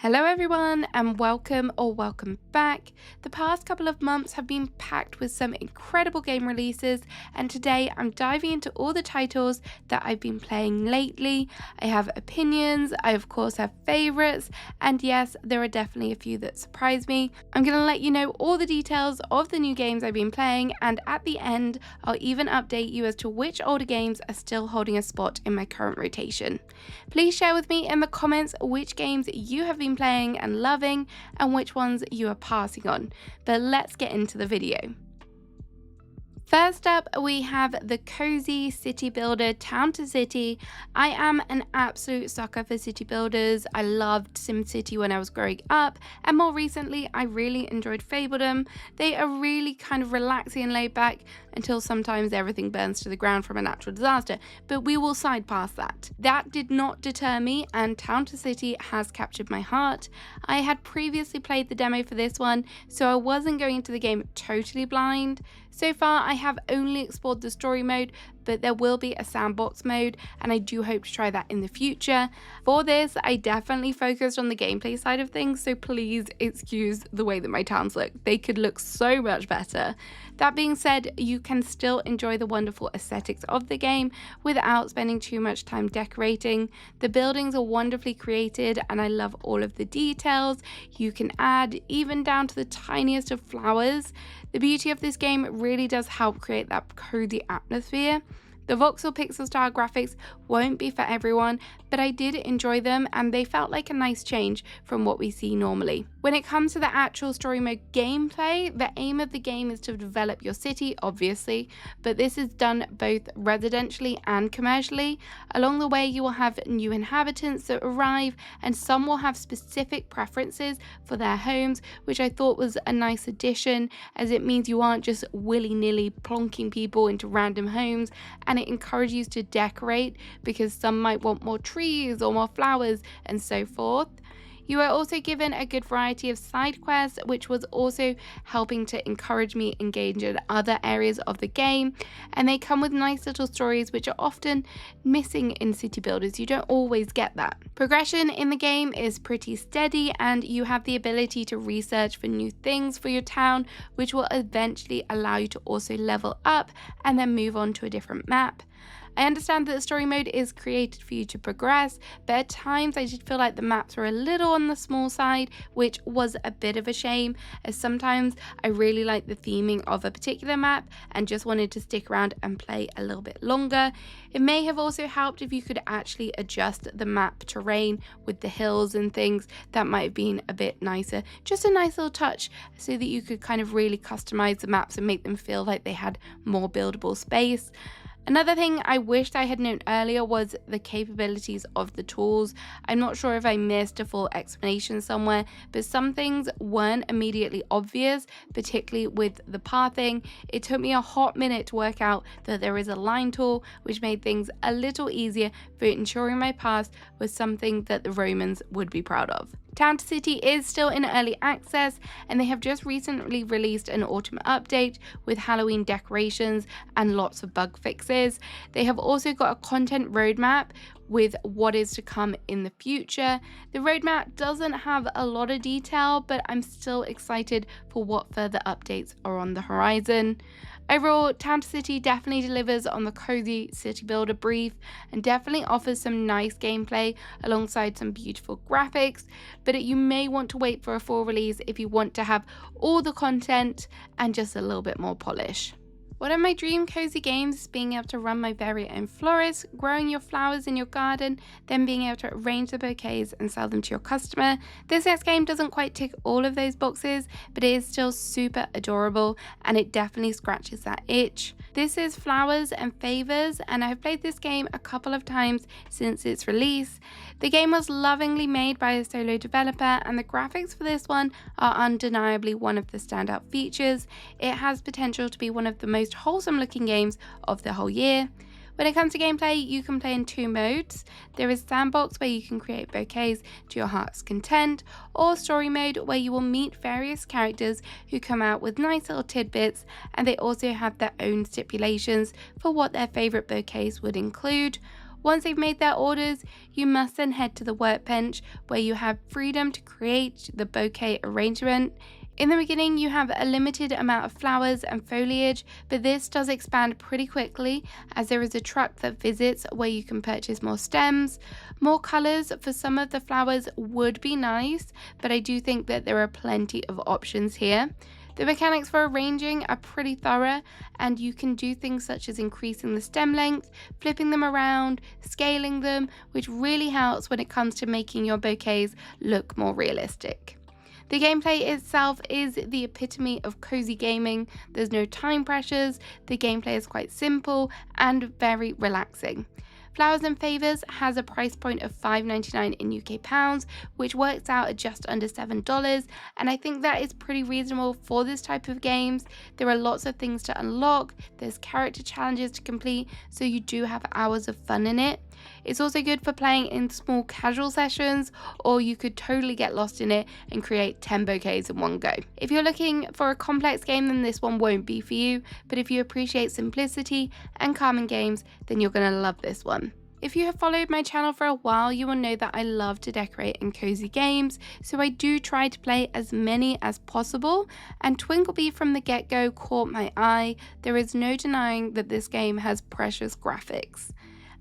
Hello everyone and welcome back. The past couple of months have been packed with some incredible game releases, and today I'm diving into all the titles that I've been playing lately. I have opinions, I of course have favourites, and yes, there are definitely a few that surprise me. I'm going to let you know all the details of the new games I've been playing, and at the end I'll even update you as to which older games are still holding a spot in my current rotation. Please share with me in the comments which games you have been playing and loving and which ones you are passing on. But let's get into the video. First up, we have the cozy city builder Town to City. I am an absolute sucker for city builders. I loved SimCity when I was growing up, and more recently I really enjoyed Favours. They are really kind of relaxing and laid back until sometimes everything burns to the ground from a natural disaster, but we will side past that. That did not deter me, and Town to City has captured my heart. I had previously played the demo for this one, so I wasn't going into the game totally blind. So far, I have only explored the story mode, but there will be a sandbox mode, and I do hope to try that in the future. For this, I definitely focused on the gameplay side of things, so please excuse the way that my towns look. They could look so much better. That being said, you can still enjoy the wonderful aesthetics of the game without spending too much time decorating. The buildings are wonderfully created, and I love all of the details you can add, even down to the tiniest of flowers. The beauty of this game really does help create that cozy atmosphere. The voxel pixel style graphics won't be for everyone, but I did enjoy them and they felt like a nice change from what we see normally. When it comes to the actual story mode gameplay, the aim of the game is to develop your city, obviously, but this is done both residentially and commercially. Along the way, you will have new inhabitants that arrive, and some will have specific preferences for their homes, which I thought was a nice addition, as it means you aren't just willy-nilly plonking people into random homes, and it encourages you to decorate because some might want more trees or more flowers and so forth. You are also given a good variety of side quests, which was also helping to encourage me engage in other areas of the game, and they come with nice little stories which are often missing in city builders. You don't always get that. Progression in the game is pretty steady, and you have the ability to research for new things for your town, which will eventually allow you to also level up and then move on to a different map. I understand that the story mode is created for you to progress, but at times I did feel like the maps were a little on the small side, which was a bit of a shame, as sometimes I really liked the theming of a particular map and just wanted to stick around and play a little bit longer. It may have also helped if you could actually adjust the map terrain with the hills and things. That might have been a bit nicer. Just a nice little touch so that you could kind of really customize the maps and make them feel like they had more buildable space. Another thing I wished I had known earlier was the capabilities of the tools. I'm not sure if I missed a full explanation somewhere, but some things weren't immediately obvious, particularly with the pathing. It took me a hot minute to work out that there is a line tool, which made things a little easier for ensuring my path was something that the Romans would be proud of. Town to City is still in early access, and they have just recently released an autumn update with Halloween decorations and lots of bug fixes. They have also got a content roadmap with what is to come in the future. The roadmap doesn't have a lot of detail, but I'm still excited for what further updates are on the horizon. Overall, Town to City definitely delivers on the cozy city builder brief and definitely offers some nice gameplay alongside some beautiful graphics, but you may want to wait for a full release if you want to have all the content and just a little bit more polish. One of my dream cozy games is being able to run my very own florist, growing your flowers in your garden, then being able to arrange the bouquets and sell them to your customer. This next game doesn't quite tick all of those boxes, but it is still super adorable and it definitely scratches that itch. This is Flowers and Favours, and I've played this game a couple of times since its release. The game was lovingly made by a solo developer, and the graphics for this one are undeniably one of the standout features. It has potential to be one of the most wholesome looking games of the whole year. When it comes to gameplay, you can play in two modes. There is Sandbox, where you can create bouquets to your heart's content, or Story Mode, where you will meet various characters who come out with nice little tidbits, and they also have their own stipulations for what their favourite bouquets would include. Once they've made their orders, you must then head to the workbench where you have freedom to create the bouquet arrangement. In the beginning, you have a limited amount of flowers and foliage, but this does expand pretty quickly as there is a truck that visits where you can purchase more stems. More colors for some of the flowers would be nice, but I do think that there are plenty of options here. The mechanics for arranging are pretty thorough, and you can do things such as increasing the stem length, flipping them around, scaling them, which really helps when it comes to making your bouquets look more realistic. The gameplay itself is the epitome of cozy gaming. There's no time pressures, the gameplay is quite simple and very relaxing. Flowers and Favours has a price point of £5.99 in UK pounds, which works out at just under $7, and I think that is pretty reasonable for this type of games. There are lots of things to unlock, there's character challenges to complete, so you do have hours of fun in it. It's also good for playing in small casual sessions, or you could totally get lost in it and create 10 bouquets in one go. If you're looking for a complex game, then this one won't be for you, but if you appreciate simplicity and calming games, then you're going to love this one. If you have followed my channel for a while, you will know that I love to decorate in cozy games, so I do try to play as many as possible, and Twinkleby from the get-go caught my eye. There is no denying that this game has precious graphics.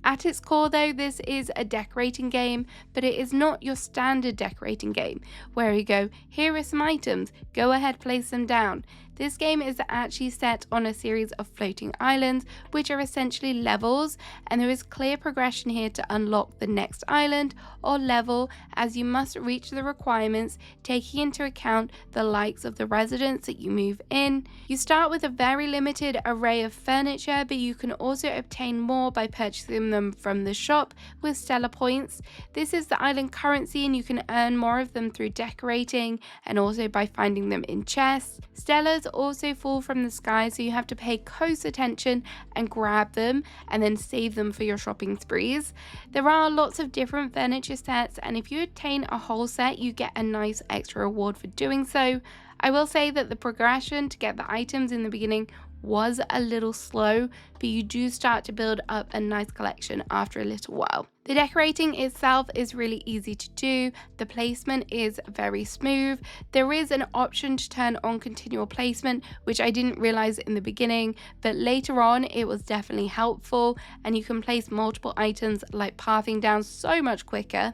At its core though, this is a decorating game, but it is not your standard decorating game, where you go, here are some items, go ahead place them down. This game is actually set on a series of floating islands, which are essentially levels, and there is clear progression here to unlock the next island or level, as you must reach the requirements, taking into account the likes of the residents that you move in. You start with a very limited array of furniture, but you can also obtain more by purchasing them from the shop with stellar points. This is the island currency, and you can earn more of them through decorating and also by finding them in chests. Stellars also fall from the sky, so you have to pay close attention and grab them and then save them for your shopping sprees. There are lots of different furniture sets, and if you obtain a whole set, you get a nice extra reward for doing so. I will say that the progression to get the items in the beginning was a little slow, but you do start to build up a nice collection after a little while. The decorating itself is really easy to do, the placement is very smooth. There is an option to turn on continual placement, which I didn't realize in the beginning, but later on it was definitely helpful, and you can place multiple items like pathing down so much quicker.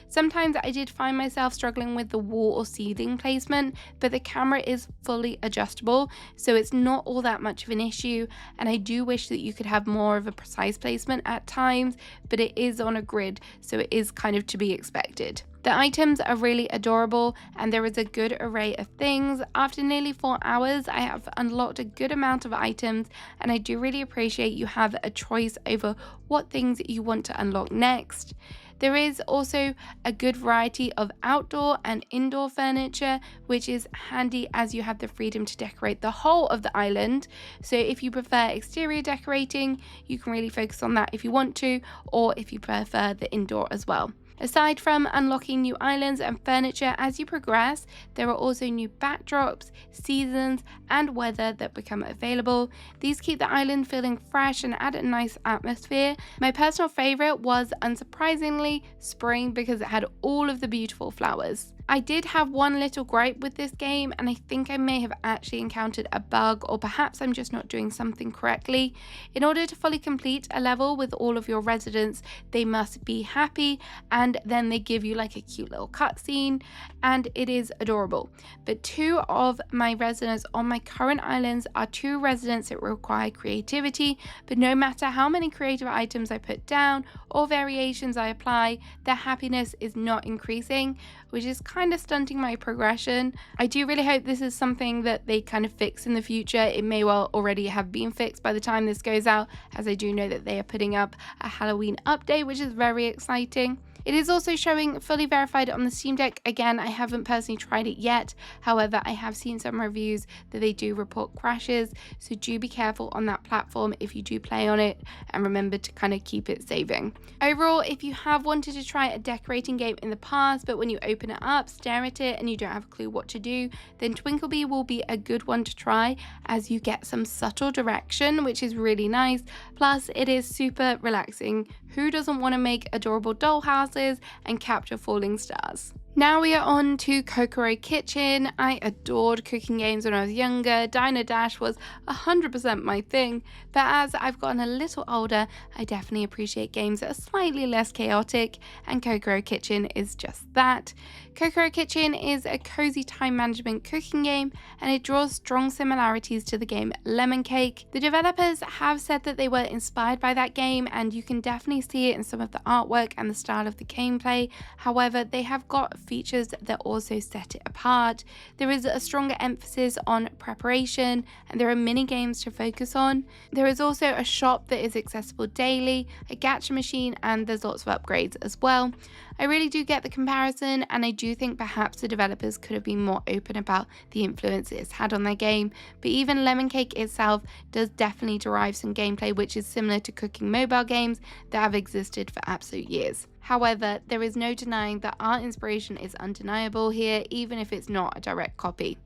Sometimes I did find myself struggling with the wall or ceiling placement, but the camera is fully adjustable, so it's not all that much of an issue, and I do wish that you could have more of a precise placement at times, but it is on a grid, so it is kind of to be expected. The items are really adorable, and there is a good array of things. After nearly 4 hours, I have unlocked a good amount of items, and I do really appreciate you have a choice over what things you want to unlock next. There is also a good variety of outdoor and indoor furniture, which is handy as you have the freedom to decorate the whole of the island. So if you prefer exterior decorating, you can really focus on that if you want to, or if you prefer the indoor as well. Aside from unlocking new islands and furniture as you progress, there are also new backdrops, seasons, and weather that become available. These keep the island feeling fresh and add a nice atmosphere. My personal favourite was, unsurprisingly, spring, because it had all of the beautiful flowers. I did have one little gripe with this game, and I think I may have actually encountered a bug, or perhaps I'm just not doing something correctly. In order to fully complete a level with all of your residents, they must be happy, and then they give you like a cute little cutscene, and it is adorable. But 2 of my residents on my current islands are 2 residents that require creativity, but no matter how many creative items I put down or variations I apply, their happiness is not increasing, which is kind of stunting my progression. I do really hope this is something that they kind of fix in the future. It may well already have been fixed by the time this goes out, as I do know that they are putting up a Halloween update, which is very exciting. It is also showing fully verified on the Steam Deck. Again, I haven't personally tried it yet. However, I have seen some reviews that they do report crashes, so do be careful on that platform if you do play on it, and remember to kind of keep it saving. Overall, if you have wanted to try a decorating game in the past, but when you open it up, stare at it, and you don't have a clue what to do, then Twinkleby will be a good one to try, as you get some subtle direction, which is really nice. Plus, it is super relaxing. Who doesn't want to make adorable doll houses and capture falling stars? Now we are on to Kokoro Kitchen. I adored cooking games when I was younger. Diner Dash was 100% my thing, but as I've gotten a little older, I definitely appreciate games that are slightly less chaotic, and Kokoro Kitchen is just that. Kokoro Kitchen is a cozy time management cooking game, and it draws strong similarities to the game Lemon Cake. The developers have said that they were inspired by that game, and you can definitely see it in some of the artwork and the style of the gameplay. However, they have got features that also set it apart. There is a stronger emphasis on preparation, and there are mini games to focus on. There is also a shop that is accessible daily, a gacha machine, and there's lots of upgrades as well. I really do get the comparison, and I do think perhaps the developers could have been more open about the influence it's had on their game, but even Lemon Cake itself does definitely derive some gameplay which is similar to cooking mobile games that have existed for absolute years. However, there is no denying that art inspiration is undeniable here, even if it's not a direct copy.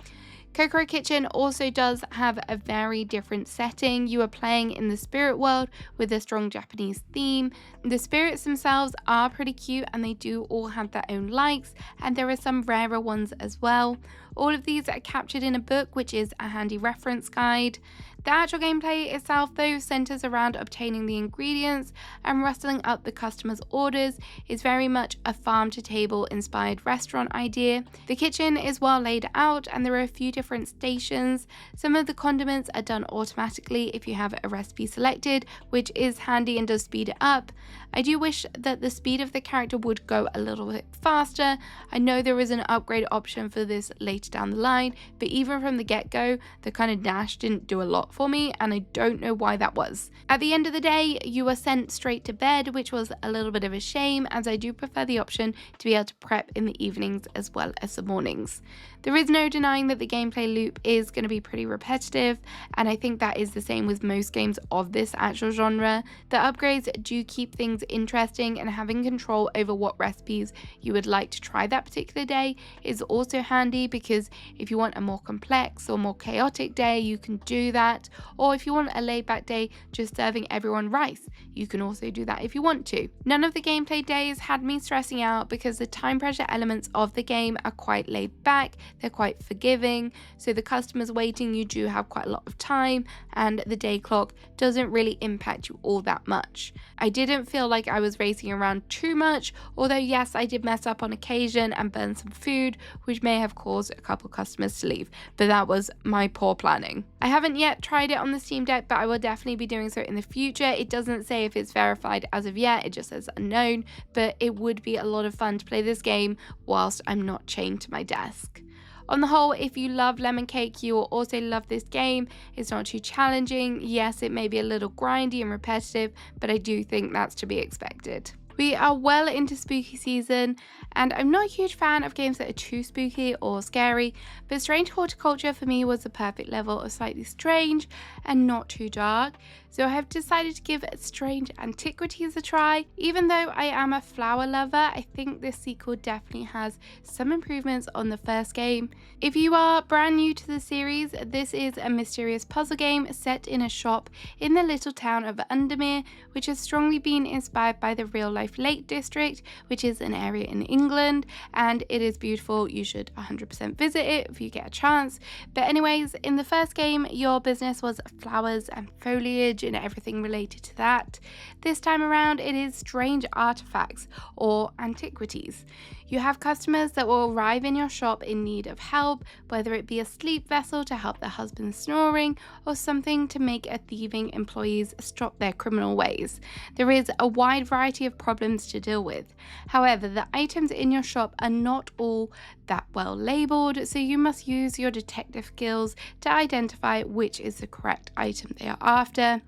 Kokoro Kitchen also does have a very different setting. You are playing in the spirit world with a strong Japanese theme. The spirits themselves are pretty cute, and they do all have their own likes, and there are some rarer ones as well. All of these are captured in a book, which is a handy reference guide. The actual gameplay itself, though, centers around obtaining the ingredients and rustling up the customer's orders. Is very much a farm-to-table inspired restaurant idea. The kitchen is well laid out, and there are a few different stations. Some of the condiments are done automatically if you have a recipe selected, which is handy and does speed it up. I do wish that the speed of the character would go a little bit faster. I know there is an upgrade option for this later down the line, but even from the get-go, the kind of dash didn't do a lot for me, and I don't know why that was. At the end of the day, you were sent straight to bed, which was a little bit of a shame, as I do prefer the option to be able to prep in the evenings as well as the mornings. There is no denying that the gameplay loop is going to be pretty repetitive, and I think that is the same with most games of this actual genre. The upgrades do keep things interesting, and having control over what recipes you would like to try that particular day is also handy, because if you want a more complex or more chaotic day, you can do that, or if you want a laid back day just serving everyone rice, you can also do that if you want to. None of the gameplay days had me stressing out, because the time pressure elements of the game are quite laid back, they're quite forgiving, so the customers waiting, you do have quite a lot of time, and the day clock doesn't really impact you all that much. I didn't feel like I was racing around too much, although yes, I did mess up on occasion and burn some food, which may have caused a couple customers to leave, but that was my poor planning. I haven't yet tried it on the Steam Deck, but I will definitely be doing so in the future. It doesn't say if it's verified as of yet, it just says unknown, but it would be a lot of fun to play this game whilst I'm not chained to my desk. On the whole, if you love Lemon Cake, you will also love this game. It's not too challenging. Yes, it may be a little grindy and repetitive, but I do think that's to be expected. We are well into spooky season, and I'm not a huge fan of games that are too spooky or scary, but Strange Horticulture for me was the perfect level of slightly strange and not too dark, so I have decided to give Strange Antiquities a try. Even though I am a flower lover, I think this sequel definitely has some improvements on the first game. If you are brand new to the series, this is a mysterious puzzle game set in a shop in the little town of Undermere, which has strongly been inspired by the real-life Lake District, which is an area in England, and it is beautiful. You should 100% visit it if you get a chance. But anyways, in the first game, your business was flowers and foliage and everything related to that. This time around, it is strange artifacts or antiquities. You have customers that will arrive in your shop in need of help, whether it be a sleep vessel to help their husband snoring, or something to make a thieving employees stop their criminal ways. There is a wide variety of problems to deal with. However, the items in your shop are not all that well labelled, so you must use your detective skills to identify which is the correct item they are after.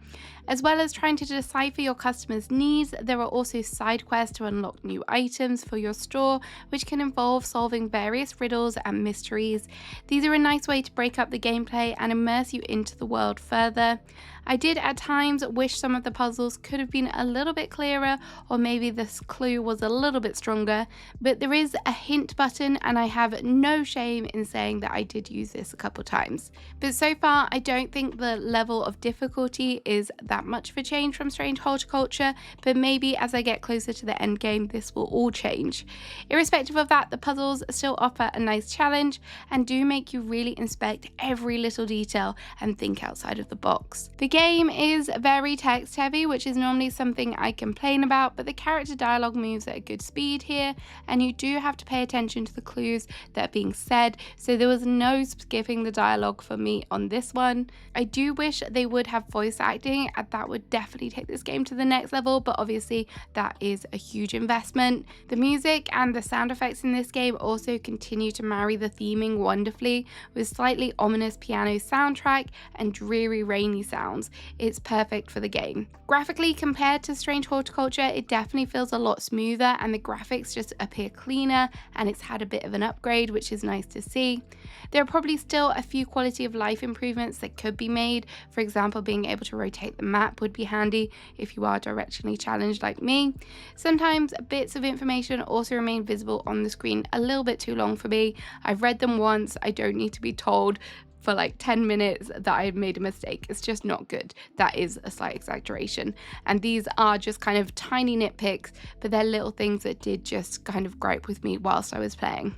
As well as trying to decipher your customers' needs, there are also side quests to unlock new items for your store, which can involve solving various riddles and mysteries. These are a nice way to break up the gameplay and immerse you into the world further. I did at times wish some of the puzzles could have been a little bit clearer, or maybe this clue was a little bit stronger, but there is a hint button and I have no shame in saying that I did use this a couple times. But so far I don't think the level of difficulty is that much of a change from Strange Horticulture, but maybe as I get closer to the end game this will all change. Irrespective of that, the puzzles still offer a nice challenge and do make you really inspect every little detail and think outside of the box. The game is very text heavy, which is normally something I complain about, but the character dialogue moves at a good speed here, and you do have to pay attention to the clues that are being said, so there was no skipping the dialogue for me on this one. I do wish they would have voice acting, and that would definitely take this game to the next level, but obviously that is a huge investment. The music and the sound effects in this game also continue to marry the theming wonderfully, with slightly ominous piano soundtrack and dreary rainy sounds. It's perfect for the game. Graphically, compared to Strange Horticulture, it definitely feels a lot smoother and the graphics just appear cleaner, and it's had a bit of an upgrade, which is nice to see. There are probably still a few quality of life improvements that could be made. For example, being able to rotate the map would be handy if you are directionally challenged like me. Sometimes bits of information also remain visible on the screen a little bit too long for me. I've read them once, I don't need to be told for like 10 minutes that I made a mistake. It's just not good. That is a slight exaggeration. And these are just kind of tiny nitpicks, but they're little things that did just kind of gripe with me whilst I was playing.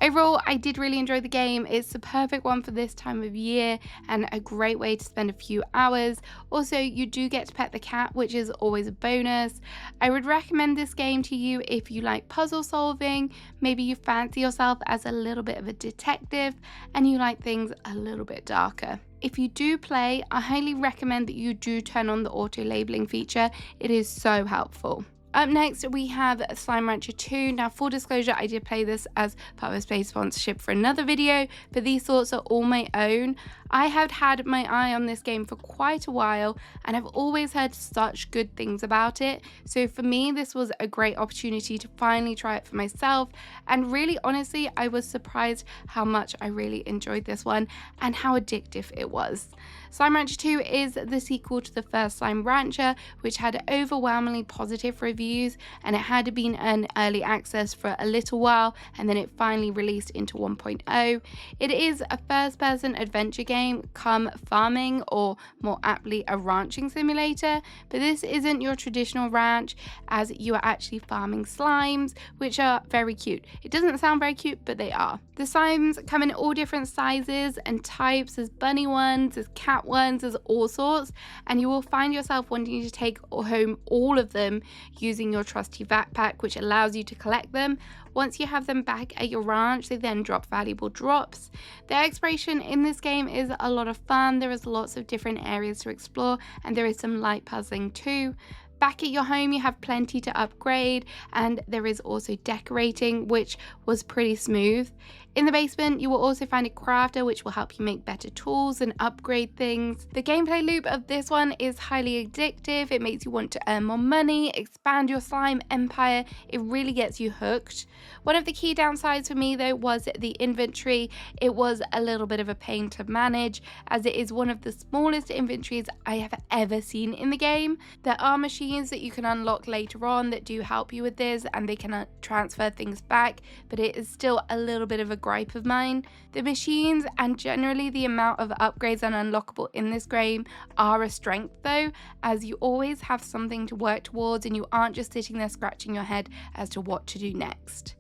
Overall, I did really enjoy the game. It's the perfect one for this time of year and a great way to spend a few hours. Also, you do get to pet the cat, which is always a bonus. I would recommend this game to you if you like puzzle solving, maybe you fancy yourself as a little bit of a detective and you like things a little bit darker. If you do play, I highly recommend that you do turn on the auto labeling feature. It is so helpful. Up next, we have Slime Rancher 2. Now, full disclosure, I did play this as part of a paid sponsorship for another video, but these thoughts are all my own. I have had my eye on this game for quite a while and I've always heard such good things about it. So for me, this was a great opportunity to finally try it for myself. And really, honestly, I was surprised how much I really enjoyed this one and how addictive it was. Slime Rancher 2 is the sequel to the first Slime Rancher, which had overwhelmingly positive reviews, and it had been in early access for a little while and then it finally released into 1.0. It is a first-person adventure game come farming, or more aptly a ranching simulator, but this isn't your traditional ranch as you are actually farming slimes, which are very cute. It doesn't sound very cute, but they are. The slimes come in all different sizes and types. There's bunny ones, there's cat ones, there's all sorts, and you will find yourself wanting to take home all of them using your trusty backpack, which allows you to collect them. Once you have them back at your ranch, they then drop valuable drops. The exploration in this game is a lot of fun. There is lots of different areas to explore and there is some light puzzling too. Back at your home, you have plenty to upgrade, and there is also decorating, which was pretty smooth. In the basement, you will also find a crafter, which will help you make better tools and upgrade things. The gameplay loop of this one is highly addictive. It makes you want to earn more money, expand your slime empire. It really gets you hooked. One of the key downsides for me, though, was the inventory. It was a little bit of a pain to manage, as it is one of the smallest inventories I have ever seen in the game. There are machines that you can unlock later on that do help you with this, and they can transfer things back, but it is still a little bit of a gripe of mine. The machines and generally the amount of upgrades and unlockable in this game are a strength though, as you always have something to work towards and you aren't just sitting there scratching your head as to what to do next.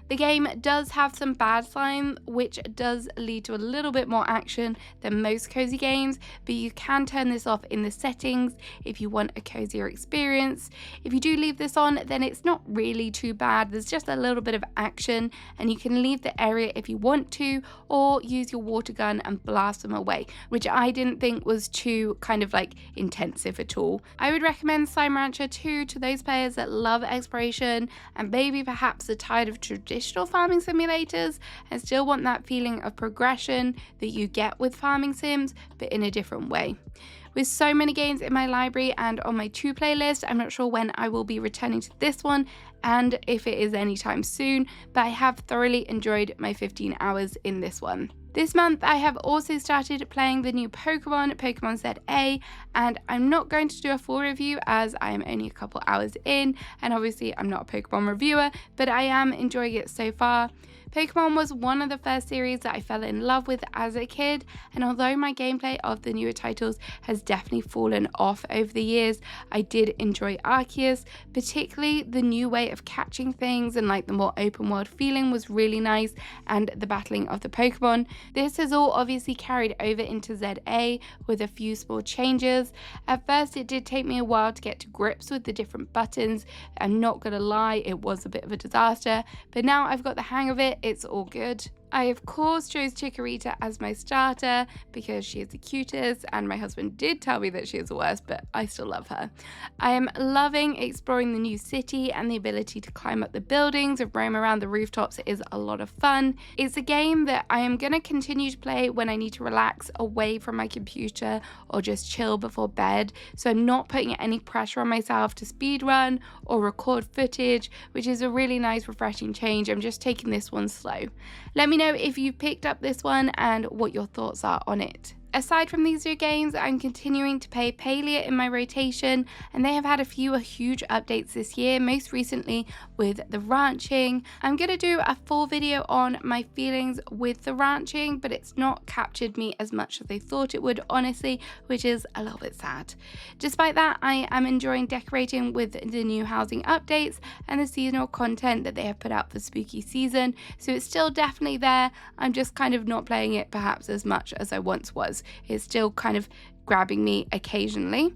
The game does have some bad slime, which does lead to a little bit more action than most cozy games, but you can turn this off in the settings if you want a cozier experience. If you do leave this on, then it's not really too bad. There's just a little bit of action, and you can leave the area if you want to, or use your water gun and blast them away, which I didn't think was too kind of like intensive at all. I would recommend Slime Rancher 2 to those players that love exploration and maybe perhaps are tired of traditional traditional farming simulators and still want that feeling of progression that you get with farming sims, but in a different way. With so many games in my library and on my to playlist, I'm not sure when I will be returning to this one and if it is anytime soon, but I have thoroughly enjoyed my 15 hours in this one. This month I have also started playing the new Pokemon ZA, and I'm not going to do a full review as I am only a couple hours in, and obviously I'm not a Pokemon reviewer, but I am enjoying it so far. Pokemon was one of the first series that I fell in love with as a kid, and although my gameplay of the newer titles has definitely fallen off over the years, I did enjoy Arceus, particularly the new way of catching things and like the more open world feeling was really nice, and the battling of the Pokemon. This has all obviously carried over into ZA with a few small changes. At first it did take me a while to get to grips with the different buttons. I'm not gonna lie, it was a bit of a disaster, but now I've got the hang of it. It's all good. I of course chose Chikorita as my starter because she is the cutest, and my husband did tell me that she is the worst, but I still love her. I am loving exploring the new city, and the ability to climb up the buildings and roam around the rooftops is a lot of fun. It's a game that I am going to continue to play when I need to relax away from my computer or just chill before bed, so I'm not putting any pressure on myself to speedrun or record footage, which is a really nice refreshing change. I'm just taking this one slow. Let me know if you've picked up this one and what your thoughts are on it. Aside from these two games, I'm continuing to play Palia in my rotation, and they have had a few huge updates this year, most recently with the ranching. I'm going to do a full video on my feelings with the ranching, but it's not captured me as much as I thought it would, honestly, which is a little bit sad. Despite that, I am enjoying decorating with the new housing updates and the seasonal content that they have put out for spooky season, so it's still definitely there. I'm just kind of not playing it perhaps as much as I once was. It's still kind of grabbing me occasionally.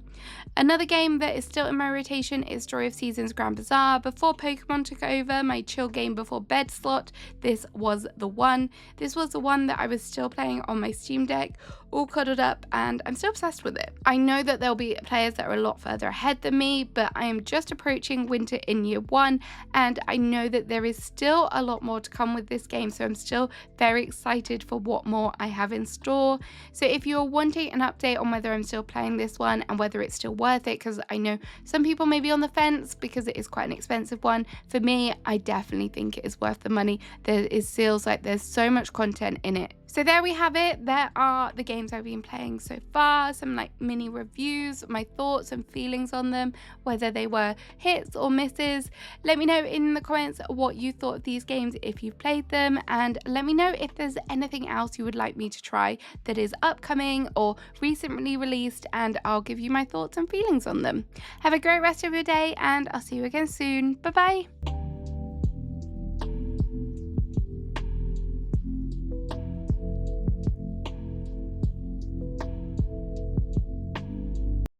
Another game that is still in my rotation is Story of Seasons Grand Bazaar. Before Pokemon took over my chill game before bed slot, this was the one. This was the one that I was still playing on my Steam Deck, all cuddled up, and I'm still obsessed with it. I know that there'll be players that are a lot further ahead than me, but I am just approaching winter in year one, and I know that there is still a lot more to come with this game, so I'm still very excited for what more I have in store. So if you're wanting an update on whether I'm still playing this one and whether it's still worth it, because I know some people may be on the fence because it is quite an expensive one. For me, I definitely think it is worth the money. Feels like there's so much content in it. So there we have it. There are the games I've been playing so far, some like mini reviews, my thoughts and feelings on them, whether they were hits or misses. Let me know in the comments what you thought of these games if you've played them, and let me know if there's anything else you would like me to try that is upcoming or recently released, and I'll give you my thoughts and feelings on them. Have a great rest of your day, and I'll see you again soon. Bye bye.